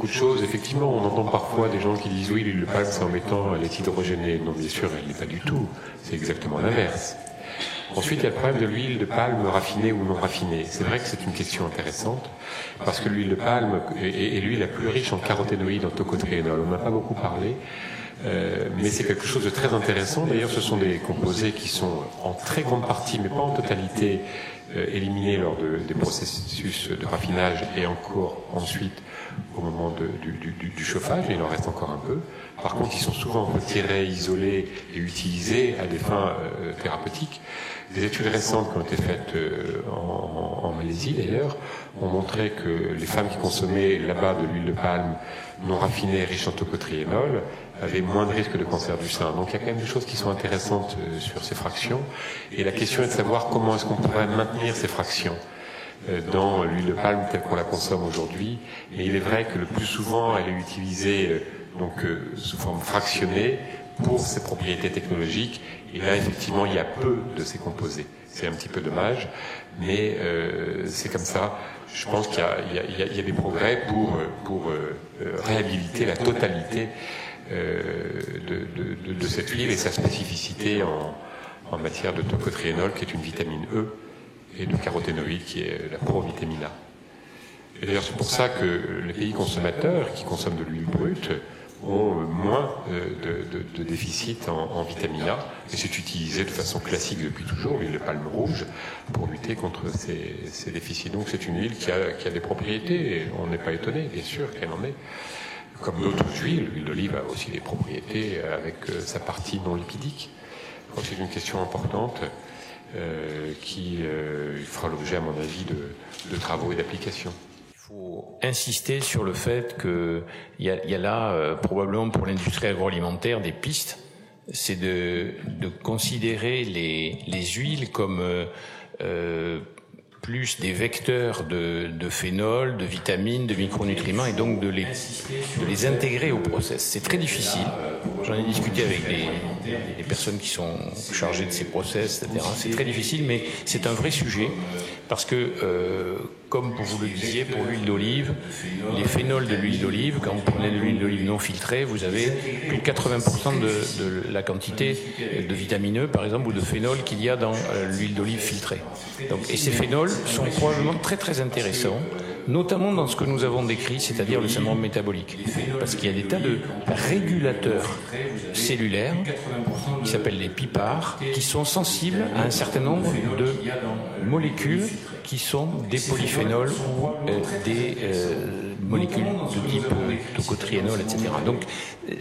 beaucoup de choses. Effectivement, on entend parfois des gens qui disent oui, l'huile de palme c'est embêtant, elle est hydrogénée. Non, bien sûr, elle n'est pas du tout. C'est exactement l'inverse. Ensuite, il y a le problème de l'huile de palme raffinée ou non raffinée. C'est vrai que c'est une question intéressante, parce que l'huile de palme est l'huile la plus riche en caroténoïdes, en tocotriénol. On n'a pas beaucoup parlé, mais c'est quelque chose de très intéressant. D'ailleurs, ce sont des composés qui sont en très grande partie, mais pas en totalité, éliminés lors des processus de raffinage et encore ensuite au moment du chauffage, et il en reste encore un peu. Par contre, ils sont souvent retirés, isolés et utilisés à des fins thérapeutiques. Des études récentes qui ont été faites en Malaisie d'ailleurs ont montré que les femmes qui consommaient là-bas de l'huile de palme non raffinée riche en tocotriénol avaient moins de risques de cancer du sein. Donc il y a quand même des choses qui sont intéressantes sur ces fractions. Et la question est de savoir comment est-ce qu'on pourrait maintenir ces fractions dans l'huile de palme telle qu'on la consomme aujourd'hui. Et il est vrai que le plus souvent, elle est utilisée sous forme fractionnée pour ses propriétés technologiques. Et là, effectivement, il y a peu de ces composés. C'est un petit peu dommage, mais c'est comme ça. Je pense qu'il y a des progrès pour réhabiliter la totalité de cette huile et sa spécificité en matière de tocotriénol, qui est une vitamine E, et de caroténoïdes, qui est la provitamine A. Et d'ailleurs, c'est pour ça que les pays consommateurs qui consomment de l'huile brute ont moins de déficit en vitamine A, et c'est utilisé de façon classique depuis toujours, l'huile de palme rouge, pour lutter contre ces déficits. Donc c'est une huile qui a des propriétés, et on n'est pas étonné, bien sûr, qu'elle en ait. Comme d'autres huiles, l'huile d'olive a aussi des propriétés avec sa partie non lipidique. Je crois que c'est une question importante qui fera l'objet, à mon avis, de travaux et d'applications. Il faut insister sur le fait qu'il y a là, probablement pour l'industrie agroalimentaire, des pistes. C'est de considérer les huiles comme plus des vecteurs de phénol, de vitamines, de micronutriments, et donc de les intégrer au process. C'est très difficile. J'en ai discuté avec les personnes qui sont chargées de ces process, etc. C'est très difficile, mais c'est un vrai sujet, parce que, comme vous le disiez, pour l'huile d'olive, les phénols de l'huile d'olive, quand vous prenez de l'huile d'olive non filtrée, vous avez plus de 80% de la quantité de vitamine E, par exemple, ou de phénol qu'il y a dans l'huile d'olive filtrée. Et ces phénols sont probablement très très intéressants, notamment dans ce que nous avons décrit, c'est-à-dire le syndrome métabolique. Parce qu'il y a des tas de régulateurs cellulaires, qui s'appellent les PIPAR, qui sont sensibles à un certain nombre de molécules qui sont des polyphénols ou des molécules de type tocotriénol, etc. Donc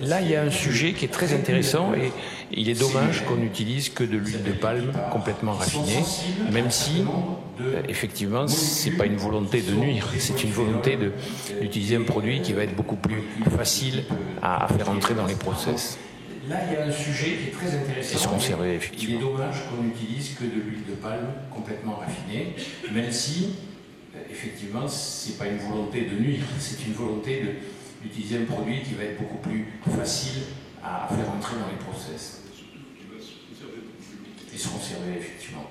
là, il y a un sujet qui est très intéressant, et il est dommage qu'on n'utilise que de l'huile de palme complètement raffinée, même si, effectivement, c'est pas une volonté de nuire, c'est une volonté d'utiliser un produit qui va être beaucoup plus facile à faire entrer dans les process. Là, il y a un sujet qui est très intéressant. Et se conserver, effectivement. Il est dommage qu'on n'utilise que de l'huile de palme complètement raffinée, même si, effectivement, c'est pas une volonté de nuire, c'est une volonté d'utiliser un produit qui va être beaucoup plus facile à faire entrer dans les process. Et se conserver, effectivement.